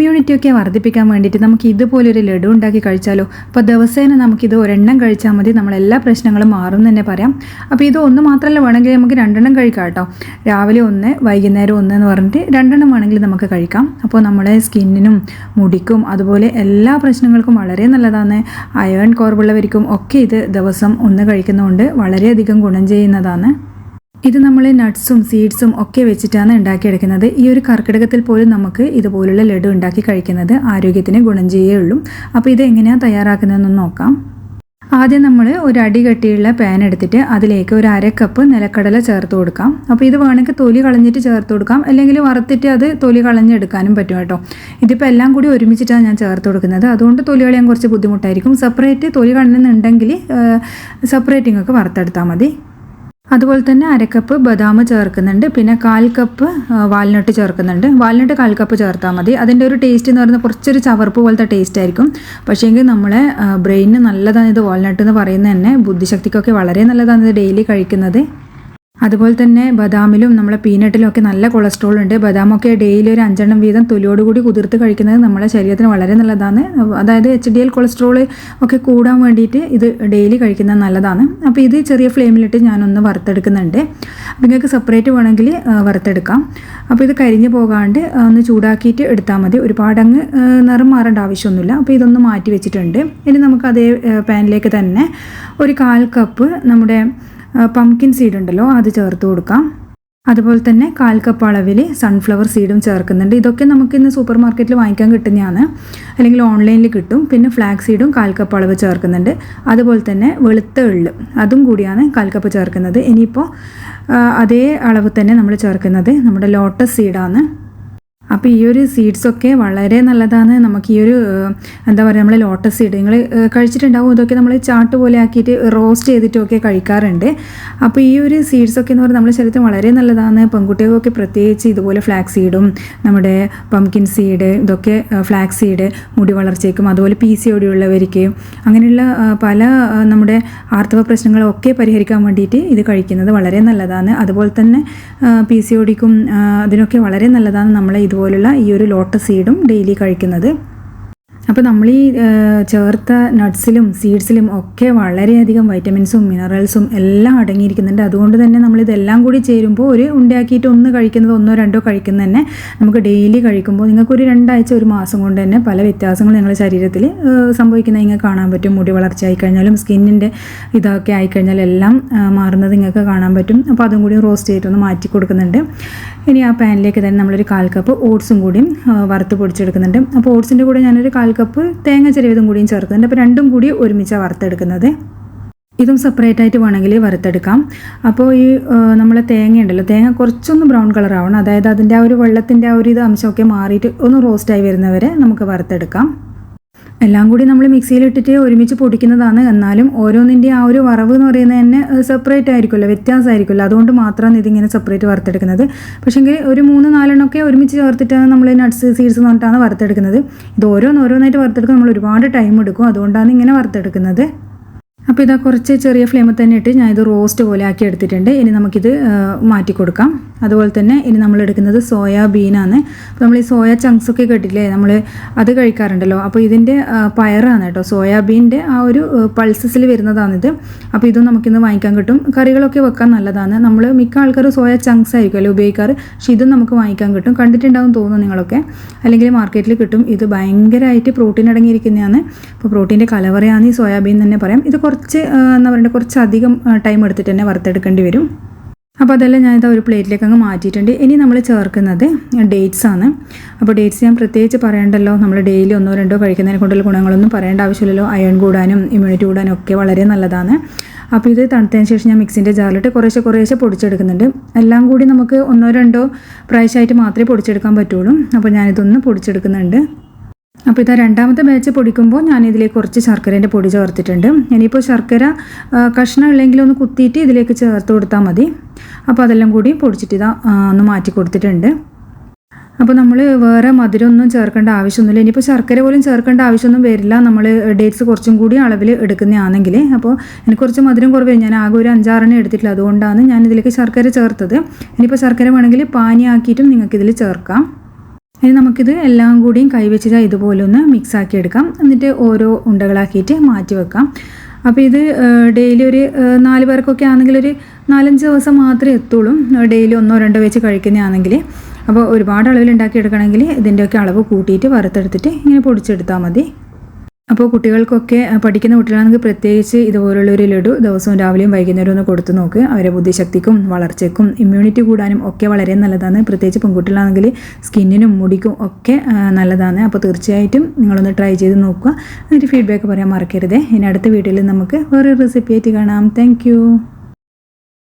ഇമ്മ്യൂണിറ്റിയൊക്കെ വർദ്ധിപ്പിക്കാൻ വേണ്ടിയിട്ട് നമുക്ക് ഇതുപോലൊരു ലഡു ഉണ്ടാക്കി കഴിച്ചാലോ. അപ്പോൾ ദിവസേന നമുക്കിത് ഒരെണ്ണം കഴിച്ചാൽ മതി, നമ്മളെല്ലാ പ്രശ്നങ്ങളും മാറും എന്ന് തന്നെ പറയാം. അപ്പോൾ ഇത് ഒന്ന് മാത്രമല്ല, വേണമെങ്കിൽ നമുക്ക് രണ്ടെണ്ണം കഴിക്കാം കേട്ടോ. രാവിലെ ഒന്ന്, വൈകുന്നേരം ഒന്ന് എന്ന് പറഞ്ഞിട്ട് രണ്ടെണ്ണം വേണമെങ്കിൽ നമുക്ക് കഴിക്കാം. അപ്പോൾ നമ്മുടെ സ്കിന്നിനും മുടിക്കും അതുപോലെ എല്ലാ പ്രശ്നങ്ങൾക്കും വളരെ നല്ലതാണ്. അയൺ കുറവുള്ളവർക്കും ഒക്കെ ഇത് ദിവസം ഒന്ന് കഴിക്കുന്നതുകൊണ്ട് വളരെയധികം ഗുണം ചെയ്യുന്നതാണ്. ഇത് നമ്മൾ നട്ട്സും സീഡ്സും ഒക്കെ വെച്ചിട്ടാണ് ഉണ്ടാക്കിയെടുക്കുന്നത്. ഈ ഒരു കർക്കിടകത്തിൽ പോലും നമുക്ക് ഇതുപോലുള്ള ലഡു ഉണ്ടാക്കി കഴിക്കുന്നത് ആരോഗ്യത്തിന് ഗുണം ചെയ്യുകയുള്ളൂ. അപ്പോൾ ഇത് എങ്ങനെയാണ് തയ്യാറാക്കുന്നതെന്ന് നോക്കാം. ആദ്യം നമ്മൾ ഒരു അടി കട്ടിയുള്ള പാൻ എടുത്തിട്ട് അതിലേക്ക് ഒരു 1/2 കപ്പ് നിലക്കടല ചേർത്ത് കൊടുക്കാം. അപ്പോൾ ഇത് വേണമെങ്കിൽ തൊലി കളഞ്ഞിട്ട് ചേർത്ത് കൊടുക്കാം, അല്ലെങ്കിൽ വറുത്തിട്ട് അത് തൊലി കളഞ്ഞെടുക്കാനും പറ്റും കേട്ടോ. ഇതിപ്പോൾ എല്ലാം കൂടി ഒരുമിച്ചിട്ടാണ് ഞാൻ ചേർത്ത് കൊടുക്കുന്നത്, അതുകൊണ്ട് തൊലി കളയാൻ കുറച്ച് ബുദ്ധിമുട്ടായിരിക്കും. സെപ്പറേറ്റ് തൊലി കളയുന്നുണ്ടെങ്കിൽ സെപ്പറേറ്റ് ഒക്കെ വറുത്തെടുത്താൽ മതി. അതുപോലെ തന്നെ 1/2 കപ്പ് ബദാം ചേർക്കുന്നുണ്ട്, പിന്നെ 1/4 കപ്പ് വാൽനട്ട് ചേർക്കുന്നുണ്ട്. വാൽനട്ട് 1/4 കപ്പ് ചേർത്താൽ മതി. അതിൻ്റെ ഒരു ടേസ്റ്റ് എന്ന് പറയുന്നത് കുറച്ചൊരു ചവർപ്പ് പോലത്തെ ടേസ്റ്റ് ആയിരിക്കും. പക്ഷേങ്കിൽ നമ്മളെ ബ്രെയിനിന് നല്ലതാണ് ഇത്. വാൽനട്ട് എന്ന് പറയുന്നത് തന്നെ ബുദ്ധിശക്തിക്കൊക്കെ വളരെ നല്ലതാണ് ഇത് ഡെയിലി കഴിക്കുന്നത്. അതുപോലെ തന്നെ ബദാമിലും നമ്മളെ പീനട്ടിലും ഒക്കെ നല്ല കൊളസ്ട്രോൾ ഉണ്ട്. ബദാമൊക്കെ ഡെയിലി ഒരു 5 എണ്ണം വീതം തൊലിയോടുകൂടി കുതിർത്ത് കഴിക്കുന്നത് നമ്മുടെ ശരീരത്തിന് വളരെ നല്ലതാണ്. അതായത് HDL കൊളസ്ട്രോൾ ഒക്കെ കൂടാൻ വേണ്ടിയിട്ട് ഇത് ഡെയിലി കഴിക്കുന്നത് നല്ലതാണ്. അപ്പോൾ ഇത് ചെറിയ ഫ്ലെയിമിലിട്ട് ഞാനൊന്ന് വറുത്തെടുക്കുന്നുണ്ട്. നിങ്ങൾക്ക് സെപ്പറേറ്റ് വേണമെങ്കിൽ വറുത്തെടുക്കാം. അപ്പോൾ ഇത് കരിഞ്ഞു പോകാണ്ട് ഒന്ന് ചൂടാക്കിയിട്ട് എടുത്താൽ മതി. ഒരുപാടങ്ങ് നിറം മാറേണ്ട ആവശ്യമൊന്നുമില്ല. അപ്പോൾ ഇതൊന്ന് മാറ്റി വെച്ചിട്ടുണ്ട്. ഇനി നമുക്ക് അതേ പാനിലേക്ക് തന്നെ ഒരു 1/4 കപ്പ് നമ്മുടെ പംകിൻ സീഡ് ഉണ്ടല്ലോ അത് ചേർത്ത് കൊടുക്കാം. അതുപോലെ തന്നെ 1/4 കപ്പ് അളവിൽ സൺഫ്ലവർ സീഡും ചേർക്കുന്നുണ്ട്. ഇതൊക്കെ നമുക്കിന്ന് സൂപ്പർ മാർക്കറ്റിൽ വാങ്ങിക്കാൻ കിട്ടുന്നതാണ്, അല്ലെങ്കിൽ ഓൺലൈനിൽ കിട്ടും. പിന്നെ ഫ്ലാക്സ് സീഡും 1/4 കപ്പ് അളവ് ചേർക്കുന്നുണ്ട്. അതുപോലെ തന്നെ വെളുത്ത എള്ള് അതും കൂടിയാണ് 1/4 കപ്പ് ചേർക്കുന്നത്. ഇനിയിപ്പോൾ അതേ അളവ് തന്നെ നമ്മൾ ചേർക്കുന്നത് നമ്മുടെ ലോട്ടസ് സീഡാണ്. അപ്പോൾ ഈ ഒരു സീഡ്സൊക്കെ വളരെ നല്ലതാണ്. നമുക്ക് ഈ ഒരു എന്താ പറയുക, നമ്മൾ ലോട്ടസ് സീഡ് നിങ്ങൾ കഴിച്ചിട്ടുണ്ടാവും. ഇതൊക്കെ നമ്മൾ ചാട്ട് പോലെ ആക്കിയിട്ട് റോസ്റ്റ് ചെയ്തിട്ടൊക്കെ കഴിക്കാറുണ്ട്. അപ്പോൾ ഈ ഒരു സീഡ്സൊക്കെ എന്ന് പറഞ്ഞാൽ നമ്മുടെ ശരീരത്തിന് വളരെ നല്ലതാണ്. പെൺകുട്ടികൾക്കൊക്കെ പ്രത്യേകിച്ച് ഇതുപോലെ ഫ്ലാക്സ് സീഡും നമ്മുടെ പംകിൻ സീഡ് ഇതൊക്കെ ഫ്ലാക്സ് സീഡ് മുടി വളർച്ചയ്ക്കും അതുപോലെ PCOD ഉള്ളവർക്ക് അങ്ങനെയുള്ള പല നമ്മുടെ ആർത്തവ പ്രശ്നങ്ങളൊക്കെ പരിഹരിക്കാൻ വേണ്ടിയിട്ട് ഇത് കഴിക്കുന്നത് വളരെ നല്ലതാണ്. അതുപോലെ തന്നെ PCODക്കും അതിനൊക്കെ വളരെ നല്ലതാണ് നമ്മളെ ഇതുപോലുള്ള ഈ ഒരു ലോട്ടസ് സീഡും ഡെയിലി കഴിക്കുന്നത്. അപ്പോൾ നമ്മൾ ഈ ചേർത്ത നട്ട്സിലും സീഡ്സിലും ഒക്കെ വളരെയധികം വൈറ്റമിൻസും മിനറൽസും എല്ലാം അടങ്ങിയിരിക്കുന്നുണ്ട്. അതുകൊണ്ട് തന്നെ നമ്മളിതെല്ലാം കൂടി ചേരുമ്പോൾ ഒരു ഉണ്ടാക്കിയിട്ട് ഒന്ന് കഴിക്കുന്നത് 1 or 2 കഴിക്കുന്നത് തന്നെ നമുക്ക് ഡെയിലി കഴിക്കുമ്പോൾ നിങ്ങൾക്കൊരു 2 ആഴ്ച 1 മാസം കൊണ്ട് തന്നെ പല വ്യത്യാസങ്ങളും നിങ്ങളുടെ ശരീരത്തിൽ സംഭവിക്കുന്നത് നിങ്ങൾക്ക് കാണാൻ പറ്റും. മുടി വളർച്ച ആയിക്കഴിഞ്ഞാലും സ്കിന്നിൻ്റെ ഇതൊക്കെ ആയിക്കഴിഞ്ഞാൽ എല്ലാം മാറുന്നത് നിങ്ങൾക്ക് കാണാൻ പറ്റും. അപ്പോൾ അതും കൂടി റോസ്റ്റ് ചെയ്തിട്ടൊന്ന് മാറ്റി കൊടുക്കുന്നുണ്ട്. ഇനി ആ പാനിലേക്ക് തന്നെ നമ്മളൊരു 1/4 കപ്പ് ഓട്സും കൂടിയും വറുത്ത് പൊടിച്ചെടുക്കുന്നുണ്ട്. അപ്പോൾ ഓട്സിൻ്റെ കൂടെ ഞാനൊരു 1/4 കപ്പ് തേങ്ങ ചെറിയതും കൂടിയും ചേർക്കുന്നുണ്ട്. അപ്പോൾ രണ്ടും കൂടി ഒരുമിച്ചാണ് വറുത്തെടുക്കുന്നത്. ഇതും സെപ്പറേറ്റ് ആയിട്ട് വേണമെങ്കിൽ വറുത്തെടുക്കാം. അപ്പോൾ ഈ നമ്മളെ തേങ്ങ ഉണ്ടല്ലോ, തേങ്ങ കുറച്ചൊന്ന് ബ്രൗൺ കളർ ആവണം. അതായത് അതിൻ്റെ ആ ഒരു വെള്ളത്തിൻ്റെ ആ ഒരു അംശമൊക്കെ മാറിയിട്ട് ഒന്ന് റോസ്റ്റായി വരുന്നവരെ നമുക്ക് വറുത്തെടുക്കാം. എല്ലാം കൂടി നമ്മൾ മിക്സിയിലിട്ടിട്ട് ഒരുമിച്ച് പൊടിക്കുന്നതാണ്. എന്നാലും ഓരോന്നിൻ്റെ ആ ഒരു വറവ് എന്ന് പറയുന്നത് തന്നെ സെപ്പറേറ്റ് ആയിരിക്കുമല്ലോ, വ്യത്യാസമായിരിക്കുമല്ലോ. അതുകൊണ്ട് മാത്രമാണ് ഇതിങ്ങനെ സെപ്പറേറ്റ് വറുത്തെടുക്കുന്നത്. പക്ഷേങ്കിൽ ഒരു 3-4 എണ്ണമൊക്കെ ഒരുമിച്ച് ചേർത്തിട്ടാണ് നമ്മൾ നട്ട്സ് സീഡ്സ് എന്ന് പറഞ്ഞിട്ടാണ് വറുത്തെടുക്കുന്നത്. ഇത് ഓരോന്നായിട്ട് വറുത്തെടുക്കാൻ നമ്മൾ ഒരുപാട് ടൈം എടുക്കും. അതുകൊണ്ടാണ് ഇങ്ങനെ വറുത്തെടുക്കുന്നത്. അപ്പോൾ ഇതാ കുറച്ച് ചെറിയ ഫ്ലെയിമിൽ തന്നെ ഇട്ട് ഞാൻ ഇത് റോസ്റ്റ് പോലെ ആക്കി എടുത്തിട്ടുണ്ട്. ഇനി നമുക്കിത് മാറ്റി കൊടുക്കാം. അതുപോലെ തന്നെ ഇനി നമ്മൾ എടുക്കുന്നത് സോയാബീനാണ്. അപ്പോൾ നമ്മൾ ഈ സോയ ചങ്ക്സ് ഒക്കെ കേട്ടില്ലേ, നമ്മൾ അത് കഴിക്കാറുണ്ടല്ലോ. അപ്പോൾ ഇതിൻ്റെ പയറാണ് കേട്ടോ, സോയാബീൻ്റെ ആ ഒരു പൾസസിൽ വരുന്നതാണിത്. അപ്പോൾ ഇതും നമുക്കിന്ന് വാങ്ങിക്കാൻ കിട്ടും. കറികളൊക്കെ വെക്കാൻ നല്ലതാണ്. നമ്മൾ മിക്ക ആൾക്കാരും സോയ ചങ്ക്സ് ആയിരിക്കുമല്ലോ ഉപയോഗിക്കാറ്, പക്ഷേ ഇതും നമുക്ക് വാങ്ങിക്കാൻ കിട്ടും. കണ്ടിട്ടുണ്ടാവും തോന്നുന്നു നിങ്ങളൊക്കെ, അല്ലെങ്കിൽ മാർക്കറ്റിൽ കിട്ടും. ഇത് ഭയങ്കരമായിട്ട് പ്രോട്ടീൻ അടങ്ങിയിരിക്കുന്നതാണ്. അപ്പോൾ പ്രോട്ടീൻ്റെ കലവറയാണ് ഈ സോയാബീൻ തന്നെ പറയാം. ഇത് എന്താ പറയുക, കുറച്ചധികം ടൈം എടുത്തിട്ട് തന്നെ വറുത്തെടുക്കേണ്ടി വരും. അപ്പോൾ അതെല്ലാം ഞാനിത് ഒരു പ്ലേറ്റിലേക്ക് അങ്ങ് മാറ്റിയിട്ടുണ്ട്. ഇനി നമ്മൾ ചേർക്കുന്നത് ഡേറ്റ്സ് ആണ്. അപ്പോൾ ഡേറ്റ്സ് ഞാൻ പ്രത്യേകിച്ച് പറയണ്ടല്ലോ, നമ്മൾ ഡെയിലി 1-2 കഴിക്കുന്നതിനെ കൊണ്ടുള്ള ഗുണങ്ങളൊന്നും പറയേണ്ട ആവശ്യമില്ലല്ലോ. അയൺ കൂടാനും ഇമ്മ്യൂണിറ്റി കൂടാനും ഒക്കെ വളരെ നല്ലതാണ്. അപ്പോൾ ഇത് തണുത്തതിന് ശേഷം ഞാൻ മിക്സിൻ്റെ ജാറിലിട്ട് കുറേശ്ശെ പൊടിച്ചെടുക്കുന്നുണ്ട്. എല്ലാം കൂടി നമുക്ക് 1-2 പ്രാവശ്യമായിട്ട് മാത്രമേ പൊടിച്ചെടുക്കാൻ പറ്റുള്ളൂ. അപ്പോൾ ഞാനിതൊന്ന് പൊടിച്ചെടുക്കുന്നുണ്ട്. അപ്പോൾ ഇതാ രണ്ടാമത്തെ ബാച്ച് പൊടിക്കുമ്പോൾ ഞാൻ ഇതിലേക്ക് കുറച്ച് ശർക്കരേൻ്റെ പൊടി ചേർത്തിട്ടുണ്ട്. ഇനിയിപ്പോൾ ശർക്കര കഷ്ണം ഉള്ളെങ്കിൽ ഒന്ന് കുത്തിയിട്ട് ഇതിലേക്ക് ചേർത്ത് കൊടുത്താൽ മതി. അപ്പോൾ അതെല്ലാം കൂടി പൊടിച്ചിട്ട് ഇതാ ഒന്ന് മാറ്റി കൊടുത്തിട്ടുണ്ട്. അപ്പോൾ നമ്മൾ വേറെ മധുരമൊന്നും ചേർക്കേണ്ട ആവശ്യമൊന്നുമില്ല. ഇനിയിപ്പോൾ ശർക്കര പോലും ചേർക്കേണ്ട ആവശ്യമൊന്നും വരില്ല, നമ്മൾ ഡേറ്റ്സ് കുറച്ചും കൂടി അളവിൽ എടുക്കുന്നതാണെങ്കിൽ. അപ്പോൾ എനിക്ക് കുറച്ച് മധുരം കുറവ്, ഞാൻ ആകെ ഒരു 5-6 എണ്ണം എടുത്തിട്ടില്ല. അതുകൊണ്ടാണ് ഞാൻ ഇതിലേക്ക് ശർക്കര ചേർത്തത്. ഇനിയിപ്പോൾ ശർക്കര വേണമെങ്കിൽ പാനിയാക്കിയിട്ടും നിങ്ങൾക്കിതിൽ ചേർക്കാം. ഇനി നമുക്കിത് എല്ലാം കൂടിയും കൈവച്ച് ഇതുപോലെ ഒന്ന് മിക്സാക്കി എടുക്കാം. എന്നിട്ട് ഓരോ ഉണ്ടകളാക്കിയിട്ട് മാറ്റി വെക്കാം. അപ്പോൾ ഇത് ഡെയിലി ഒരു 4 പേർക്കൊക്കെ ആണെങ്കിൽ ഒരു 4-5 ദിവസം മാത്രമേ എത്തുള്ളൂ, ഡെയിലി 1-2 വെച്ച് കഴിക്കുന്നതാണെങ്കിൽ. അപ്പോൾ ഒരുപാട് അളവിൽ ഉണ്ടാക്കിയെടുക്കണമെങ്കിൽ ഇതിൻ്റെയൊക്കെ അളവ് കൂട്ടിയിട്ട് വറുത്തെടുത്തിട്ട് ഇങ്ങനെ പൊടിച്ചെടുത്താൽ മതി. അപ്പോൾ കുട്ടികൾക്കൊക്കെ, പഠിക്കുന്ന കുട്ടികളാണെങ്കിൽ പ്രത്യേകിച്ച് ഇതുപോലുള്ളൊരു ലഡു ദിവസവും രാവിലെയും വൈകുന്നേരവും ഒന്ന് കൊടുത്തു നോക്ക്. അവരെ ബുദ്ധിശക്തിക്കും വളർച്ചയ്ക്കും ഇമ്മ്യൂണിറ്റി കൂടാനും ഒക്കെ വളരെ നല്ലതാണ്. പ്രത്യേകിച്ച് പെൺകുട്ടികളാണെങ്കിൽ സ്കിന്നിനും മുടിക്കും ഒക്കെ നല്ലതാണ്. അപ്പോൾ തീർച്ചയായിട്ടും നിങ്ങളൊന്ന് ട്രൈ ചെയ്ത് നോക്കുക. എന്നിട്ട് ഫീഡ്ബാക്ക് പറയാൻ മറക്കരുതേ. ഇനി അടുത്ത വീഡിയോയിൽ നമുക്ക് വേറൊരു റെസിപ്പി ആയിട്ട് കാണാം. താങ്ക്